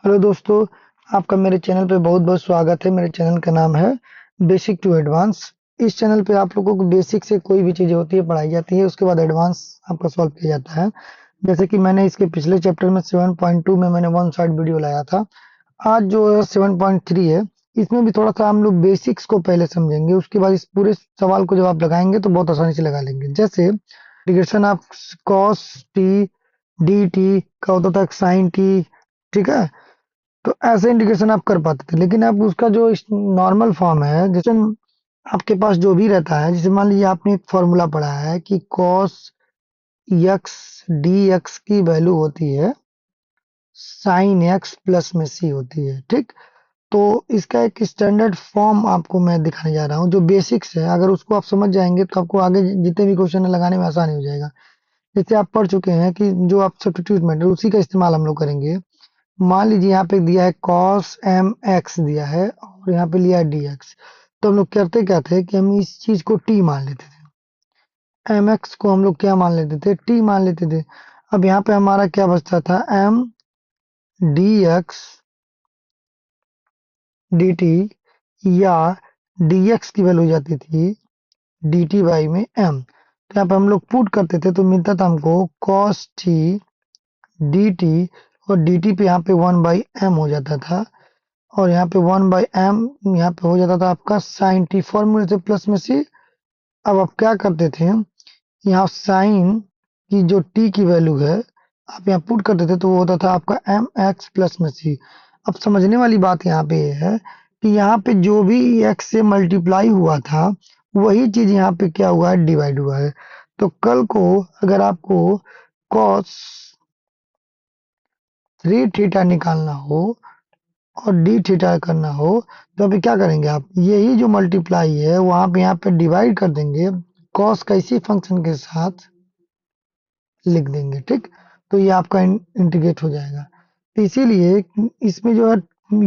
Hello दोस्तों, आपका मेरे चैनल पे बहुत-बहुत स्वागत है। मेरे चैनल का नाम है बेसिक टू एडवांस। इस चैनल पे आप लोगों को बेसिक से कोई भी चीज़ें होती है पढ़ाई जाती है, उसके बाद एडवांस आपका सॉल्व किया जाता है। जैसे कि मैंने इसके पिछले चैप्टर में 7.2 में मैंने वन साइड वीडियो लाया था। आज जो है 7.3 है, इसमें भी थोड़ा-सा हम लोग बेसिक्स को पहले समझेंगे, उसके बाद इस पूरे सवाल को जब आप लगाएँगे तो बहुत आसानी से लगा लेंगे। जैसे integration of cos T D T का होता था साइन टी, ठीक है? तो ऐसे इंडिकेशन आप कर पाते थे, लेकिन अब उसका जो नॉर्मल फॉर्म है, जैसे आपके पास जो भी रहता है, जैसे मान लीजिए आपने एक फॉर्मूला पढ़ा है कि cos x dx की वैल्यू होती है sin x प्लस में c होती है, ठीक। तो इसका एक स्टैंडर्ड फॉर्म आपको मैं दिखाने जा रहा हूँ जो बेसिक्स है। अगर उसको आप समझ जाएंगे तो आपको आगे जितने भी क्वेश्चन है लगाने में आसानी हो जाएगा। जैसे आप पढ़ चुके हैं कि जो आप सब्स्टिट्यूट मेथड उसी का इस्तेमाल हम लोग करेंगे। मान लीजिए यहाँ पे दिया है कॉस एम एक्स दिया है और यहाँ पे लिया है डी एक्स। तो हम लोग करते क्या थे कि हम इस चीज को टी मान लेते थे, एम एक्स को हम लोग क्या मान लेते थे, टी मान लेते थे। अब यहाँ पे हमारा क्या बचता था, m d x d t, या डी एक्स की वैल्यू हो जाती थी डी टी बाई में एम। तो यहाँ पे हम लोग पुट करते थे तो मिलता था हमको कॉस टी डी टी, और डी टी पे यहाँ पे वन बाई एम हो जाता था, और यहाँ पे वन बाई एम यहाँ पे हो जाता था आपका साइन टी, फॉर्मूले से प्लस में सी। अब आप क्या करते थे, यहाँ साइन की जो टी की वैल्यू है आप यहाँ पुट करते थे तो वो होता था आपका एम एक्स प्लस में सी। अब समझने वाली बात यहाँ पे ये है कि यहाँ पे जो भी एक्स से मल्टीप्लाई हुआ था वही चीज यहाँ पे क्या हुआ है, डिवाइड हुआ है। तो कल को अगर आपको कॉस थ्री थीटा निकालना हो और डी थीटा करना हो तो अभी क्या करेंगे आप, यही जो मल्टीप्लाई है वहां पे यहाँ पे डिवाइड कर देंगे, कॉस का इसी फंक्शन के साथ लिख देंगे, ठीक। तो ये आपका इंटीग्रेट हो जाएगा। तो इसीलिए इसमें जो है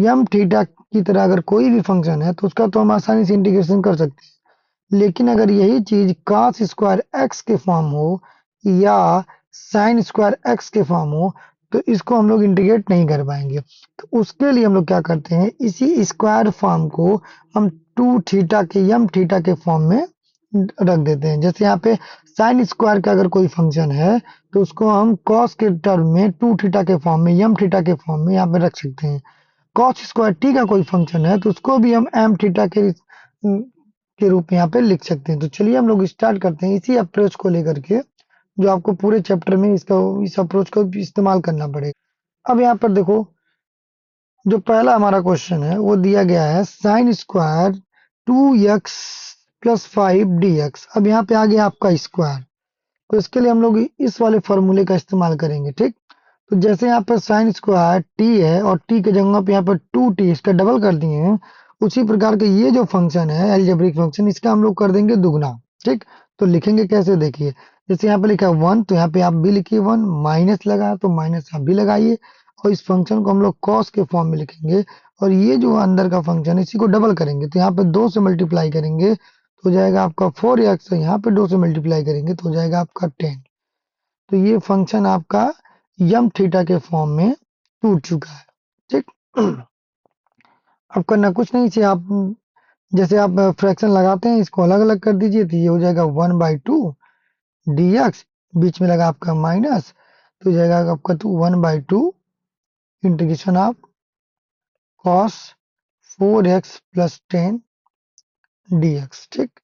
यम थीटा की तरह अगर कोई भी फंक्शन है तो उसका तो हम आसानी से इंटीग्रेशन कर सकते हैं, लेकिन अगर यही चीज cos स्क्वायर एक्स के फॉर्म हो या साइन स्क्वायर एक्स के फॉर्म हो तो इसको हम लोग इंटीग्रेट नहीं कर पाएंगे। तो उसके लिए हम लोग क्या करते हैं, इसी स्क्वायर फॉर्म को हम टू थीटा के यम थीटा के फॉर्म में रख देते हैं। जैसे यहाँ पे साइन स्क्वायर का अगर कोई फंक्शन है तो उसको हम कॉस के टर्म में टू थीटा के फॉर्म में यम थीटा के फॉर्म में यहाँ पे रख सकते हैं। कॉस स्क्वायर टी का कोई फंक्शन है तो उसको भी हम एम थीटा के रूप में यहाँ पे लिख सकते हैं। तो चलिए हम लोग स्टार्ट करते हैं इसी अप्रोच को लेकर के, जो आपको पूरे चैप्टर में इसका इस अप्रोच को इस्तेमाल करना पड़ेगा। अब यहाँ पर देखो, जो पहला हमारा क्वेश्चन है वो दिया गया है sine square two x plus five d x. अब यहाँ पे आ गया आपका स्क्वायर, तो इसके लिए हम लोग इस वाले फॉर्मूले का इस्तेमाल करेंगे, ठीक। तो जैसे यहाँ पर साइन स्क्वायर टी है और टी के जगह पे यहाँ पर टू टी इसका डबल कर दिए हैं, उसी प्रकार के ये जो फंक्शन है एलजेब्रिक फंक्शन इसका हम लोग कर देंगे दुगना, ठीक। तो लिखेंगे कैसे, देखिए जैसे यहाँ पे लिखा है वन तो यहाँ पे आप भी लिखिए वन, माइनस लगा तो माइनस आप भी लगाइए, और इस फंक्शन को हम लोग कॉस के फॉर्म में लिखेंगे। और ये जो अंदर का फंक्शन है इसी को डबल करेंगे तो यहाँ पे दो से मल्टीप्लाई करेंगे तो हो जाएगा आपका फोर एक्स, यहाँ पे दो से मल्टीप्लाई करेंगे तो हो जाएगा आपका टेन। तो ये फंक्शन आपका यम थीटा के फॉर्म में टूट चुका है, ठीक। अब करना कुछ नहीं चाहिए, आप जैसे आप फ्रैक्शन लगाते हैं इसको अलग अलग कर दीजिए तो ये हो जाएगा one by two d x, बीच में लगा आपका माइनस तो हो जाएगा आपका two one by two integration of cos four x plus ten d x, ठीक।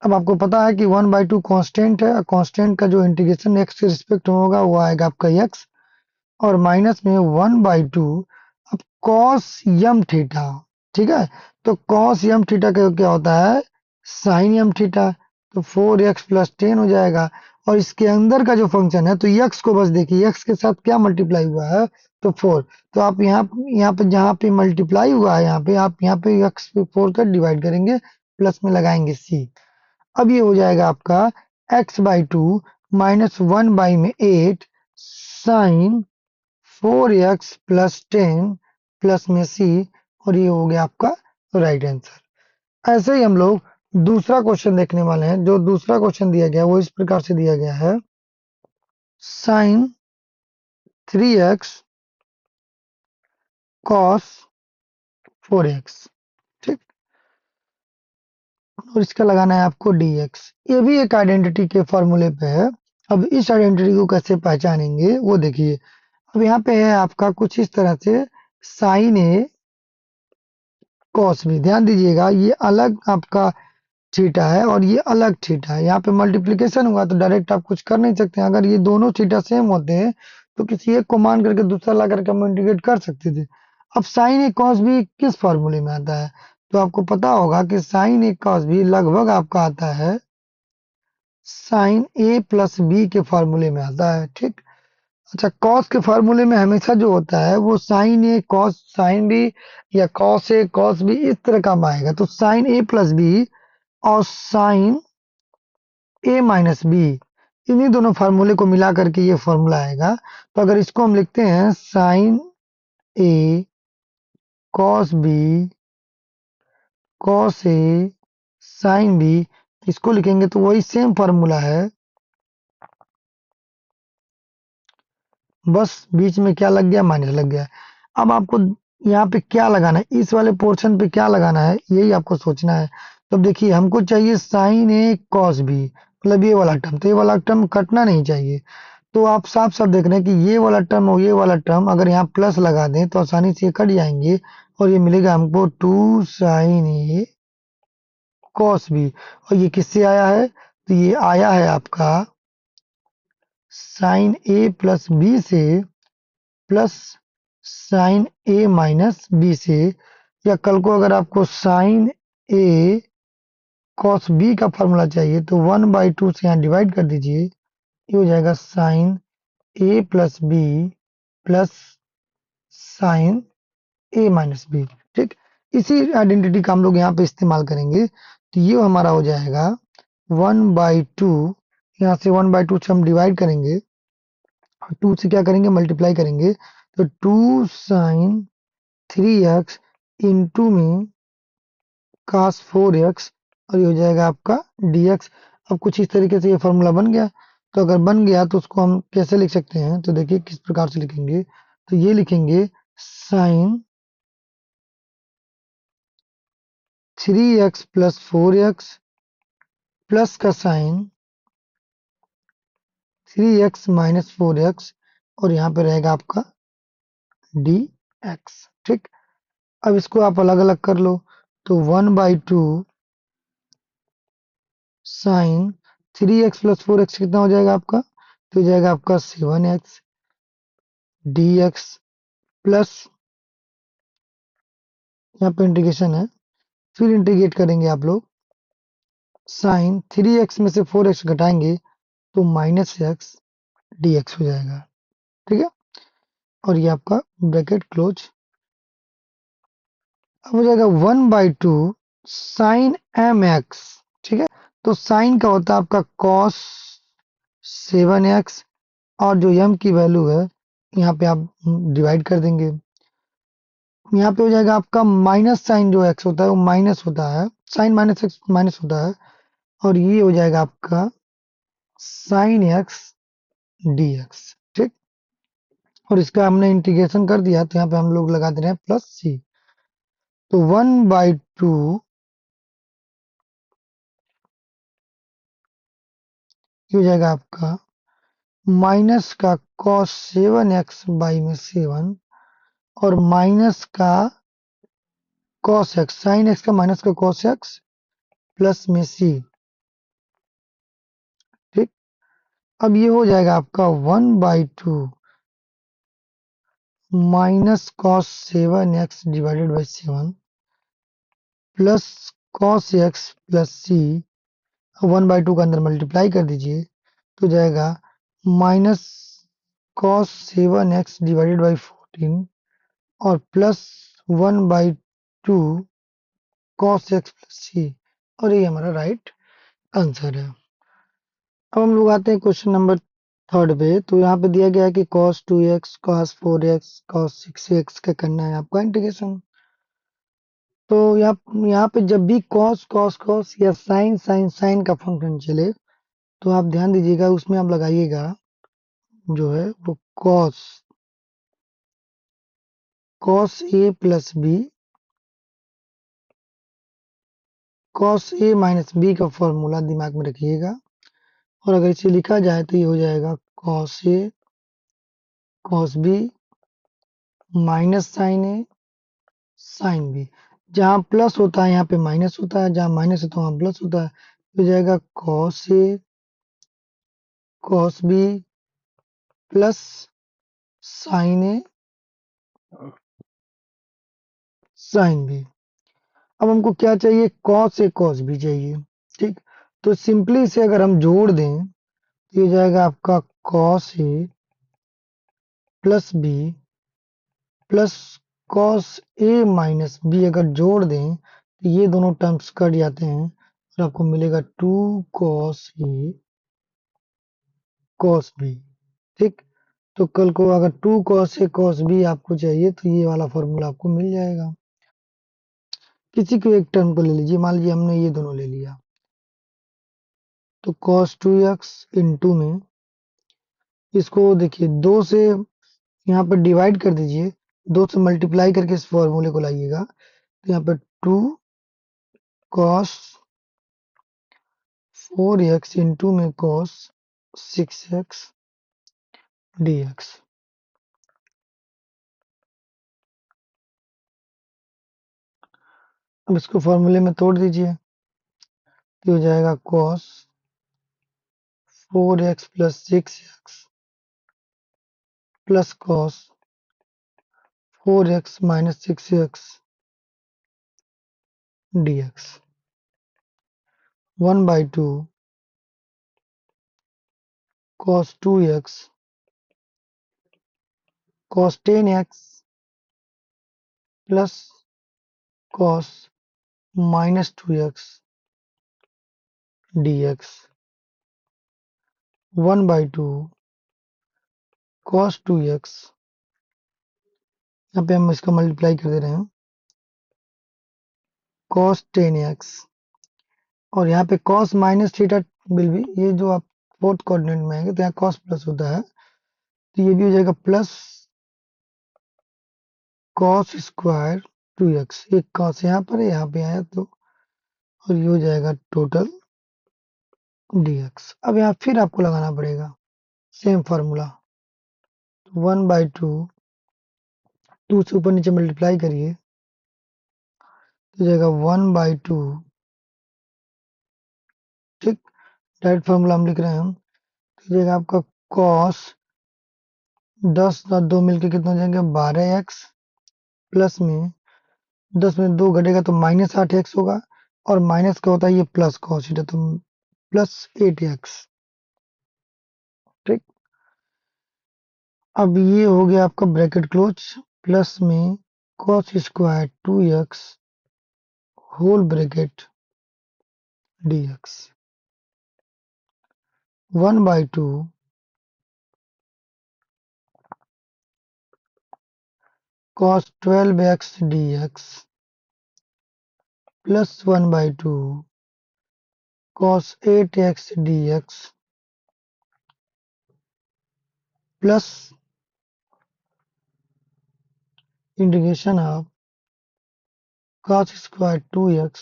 अब आपको पता है कि वन बाई टू कॉन्स्टेंट है, कॉन्स्टेंट का जो इंटीग्रेशन एक्स के रिस्पेक्ट में होगा वो आएगा आपका एक्स, और माइनस में वन बाई टू अब कॉस यम थीटा, ठीक है। तो कॉस यम थीटा का क्या होता है, साइन यम थीटा। तो फोर एक्स प्लस टेन हो जाएगा, और इसके अंदर का जो फंक्शन है तो एक्स को बस देखिए एक्स के साथ क्या मल्टीप्लाई हुआ है, तो फोर। तो आप यहाँ यहाँ पे जहाँ पे मल्टीप्लाई हुआ है यहाँ पे आप यहाँ पे एक्स पे फोर का डिवाइड करेंगे, प्लस में लगाएंगे सी। अब ये हो जाएगा आपका x by two minus one by में eight sine four x plus ten plus में सी, और ये हो गया आपका राइट आंसर। ऐसे ही हम लोग दूसरा क्वेश्चन देखने वाले हैं। जो दूसरा क्वेश्चन दिया गया है वो इस प्रकार से दिया गया है, sine three x cos 4x, ठीक। और इसका लगाना है आपको dx। ये भी एक आइडेंटिटी के फॉर्मूले पे है। अब इस आइडेंटिटी को कैसे पहचानेंगे वो देखिए। अब यहाँ पे है आपका कुछ इस तरह से साइन ए कॉस बी। ध्यान दीजिएगा ये अलग आपका थीटा है और ये अलग थीटा है। यहाँ पे मल्टीप्लिकेशन हुआ तो डायरेक्ट आप कुछ कर नहीं सकते। अगर ये दोनों थीटा सेम होते हैं तो किसी एक को मान करके दूसरा ला करके हम इंटीग्रेट कर सकते थे। अब साइन ए कॉस बी किस फॉर्मूले में आता है? तो आपको पता होगा कि साइन ए कॉस बी लगभग आपका आता है साइन ए प्लस बी के फॉर्मूले में आता है, ठीक। अच्छा, कॉस के फॉर्मूले में हमेशा जो होता है वो साइन ए कॉस साइन बी या कॉस ए कॉस बी इस तरह का आएगा। तो साइन ए प्लस बी और साइन ए माइनस बी, इन्हीं दोनों फार्मूले को मिला करके ये फॉर्मूला आएगा। तो अगर इसको हम लिखते हैं sign A cos B cos A sine B, इसको लिखेंगे तो वही सेम फार्मूला है, बस बीच में क्या लग गया, माइनस लग गया। अब आपको यहाँ पे क्या लगाना है, इस वाले पोर्शन पे क्या लगाना है, यही आपको सोचना है। तो अब देखिए हमको चाहिए साइन ए कॉस बी, मतलब ये वाला टर्म, तो ये वाला टर्म कटना नहीं चाहिए। तो आप साफ साफ देख रहे हैं कि ये वाला टर्म और ये वाला टर्म अगर यहाँ प्लस लगा दें तो आसानी से ये कट जाएंगे और ये मिलेगा हमको 2 sin a cos b। और ये किससे आया है? तो ये आया है आपका साइन ए प्लस बी से प्लस साइन ए माइनस बी से। या कल को अगर आपको साइन ए कॉस बी का फॉर्मूला चाहिए तो 1/2 से यहाँ डिवाइड कर दीजिए, ये हो जाएगा साइन ए प्लस बी प्लस साइन ए माइनस बी, ठीक। इसी आइडेंटिटी का हम लोग यहाँ पे इस्तेमाल करेंगे। तो ये हमारा हो जाएगा 1/2, यहाँ से 1/2 से हम डिवाइड करेंगे और 2 से क्या करेंगे, मल्टीप्लाई करेंगे। तो 2 sin 3x इंटू में cos 4x और ये हो जाएगा आपका dx। अब कुछ इस तरीके से ये फॉर्मूला बन गया। तो अगर बन गया तो उसको हम कैसे लिख सकते हैं, तो देखिए किस प्रकार से लिखेंगे। तो ये लिखेंगे sine 3x plus 4x plus का साइन 3x माइनस 4x और यहाँ पे रहेगा आपका dx, ठीक। अब इसको आप अलग अलग कर लो। तो 1/2 साइन 3x प्लस 4x कितना हो जाएगा आपका, तो हो जाएगा आपका 7x dx प्लस यहाँ पे इंटीग्रेशन है, फिर इंटीग्रेट करेंगे आप लोग। साइन 3x में से 4x घटाएंगे तो माइनस एक्स dx हो जाएगा, ठीक है। और ये आपका ब्रैकेट क्लोज। अब हो जाएगा 1/2 साइन एम एक्स, ठीक है। तो साइन का होता है आपका कॉस 7x और जो m की वैल्यू है यहाँ पे आप डिवाइड कर देंगे। यहाँ पे हो जाएगा आपका माइनस साइन, जो x होता है वो माइनस होता है, साइन माइनस एक्स माइनस होता है। और ये हो जाएगा आपका साइन एक्स dx, ठीक। और इसका हमने इंटीग्रेशन कर दिया तो यहाँ पे हम लोग लगा दे रहे हैं प्लस सी। तो 1/2 ये हो जाएगा आपका माइनस का कॉस 7x बाई में 7 और माइनस का कॉस एक्स, साइन एक्स का माइनस का कॉस एक्स प्लस में सी, ठीक। अब ये हो जाएगा आपका 1/2 minus cos 7x divided by 7 plus cos x plus C. 1/2 का अंदर मल्टीप्लाई कर दीजिए तो जाएगा minus cos 7x divided by 14 और प्लस 1/2 कॉस एक्स प्लस सी। और ये हमारा राइट आंसर है। अब हम लोग आते हैं क्वेश्चन नंबर थर्ड पे। तो यहाँ पे दिया गया है कि cos 2x cos 4x cos 6x का करना है आपका इंटीग्रेशन। तो यहाँ पे जब भी cos cos cos या sin sin sin का फंक्शन चले तो आप ध्यान दीजिएगा उसमें आप लगाइएगा जो है वो cos cos a plus b, cos a minus b का फॉर्मूला दिमाग में रखिएगा, और अगर इसे लिखा जाए तो ये हो जाएगा cos a cos b minus sine a sine b. जहाँ प्लस होता है यहाँ पे माइनस होता है, जहाँ माइनस होता है वहाँ प्लस होता है, तो हो जाएगा cos a cos b plus sine a sine b. अब हमको क्या चाहिए, cos a cos b चाहिए। ठीक, तो सिंपली इसे अगर हम जोड़ दें तो ये हो जाएगा आपका cos a plus b plus cos a minus b. अगर जोड़ दें तो ये दोनों टर्म्स कट जाते हैं और आपको मिलेगा 2 cos a cos b। ठीक, तो कल को अगर 2 cos a cos b आपको चाहिए तो ये वाला फॉर्मूला आपको मिल जाएगा। किसी को एक टर्म को ले लीजिए, मान लीजिए हमने ये दोनों ले लिया, तो cos 2x इंटू में इसको देखिए 2 से यहाँ पर डिवाइड कर दीजिए, 2 से मल्टीप्लाई करके इस फॉर्मूले को लाइएगा, तो यहाँ पे 2 cos 4x इंटू में cos 6x dx। अब इसको फॉर्मूले में तोड़ दीजिए, तो हो जाएगा cos 4x plus 6x plus cos 4x minus 6x dx 1/2 cos 2x cos 10x plus cos minus 2x dx 1/2 cos 2x, यहाँ पे हम इसका मल्टीप्लाई कर दे रहे हैं, cos 10x, और यहाँ पे cos minus theta will be, ये जो आप फोर्थ कोऑर्डिनेट में आएंगे तो यहाँ cos प्लस होता है, तो ये भी हो जाएगा प्लस cos स्क्वायर 2x। एक cos यहाँ पर है, यहाँ पे आया तो, और ये हो जाएगा टोटल dx। अब यहाँ फिर आपको लगाना पड़ेगा सेम फार्मूला, 1/2, 2 से ऊपर नीचे मल्टीप्लाई करिए तो जाएगा 1/2। ठीक, डायरेक्ट फार्मूला हम लिख रहे हैं हम, तो जाएगा आपका cos 10 और 2 मिलके कितना हो जाएंगे 12x, प्लस में 10 में 2 घटेगा तो माइनस 8x होगा, और माइनस का होता है ये प्लस cos थीटा, तो प्लस 8x। ठीक, अब ये हो गया आपका ब्रैकेट क्लोज, प्लस में cos square 2x whole bracket dx 1/2 cos 12x dx plus 1/2 cos 8x dx plus integration of cos square 2x।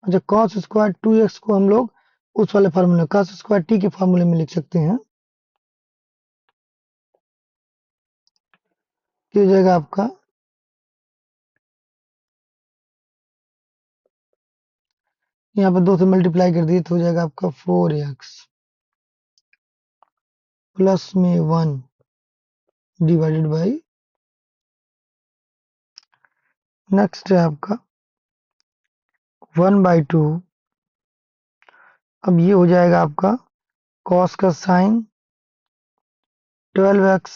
अच्छा, cos स्क्वायर 2x को हम लोग उस वाले फार्मूले cos स्क्वायर t के फार्मूले में लिख सकते हैं, क्या हो जाएगा आपका, यहाँ पर 2 से मल्टीप्लाई कर दिए तो हो जाएगा आपका 4x प्लस में 1 डिवाइडेड बाई, नेक्स्ट है आपका 1/2। अब ये हो जाएगा आपका cos का साइन 12x,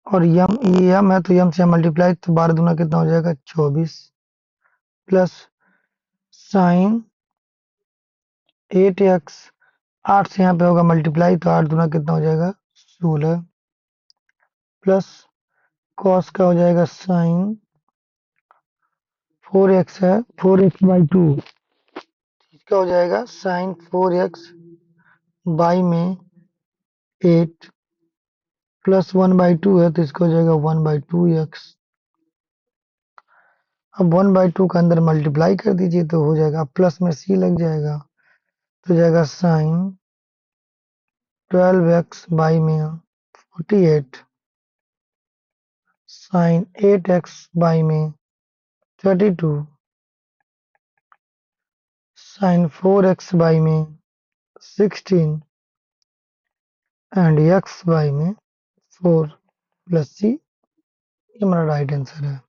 और यम, ये यम है तो यम से मल्टीप्लाई, तो 12 दूना कितना हो जाएगा 24, प्लस साइन 8x, 8 से यहाँ पे होगा मल्टीप्लाई तो 8 दूना कितना हो जाएगा 16, प्लस cos का हो जाएगा साइन 4x है 4x/2, इसका हो जाएगा साइन 4x बाई में 8 प्लस 1/2 है तो इसको हो जाएगा 1/2x। अब 1/2 का अंदर मल्टीप्लाई कर दीजिए तो हो जाएगा, प्लस में c लग जाएगा तो जाएगा साइन 12x बाई में 48 साइन 8x बाई में 32 साइन 4x बाई में 16 एंड x बाई में 4 प्लस c। ये हमारा राइट आंसर है।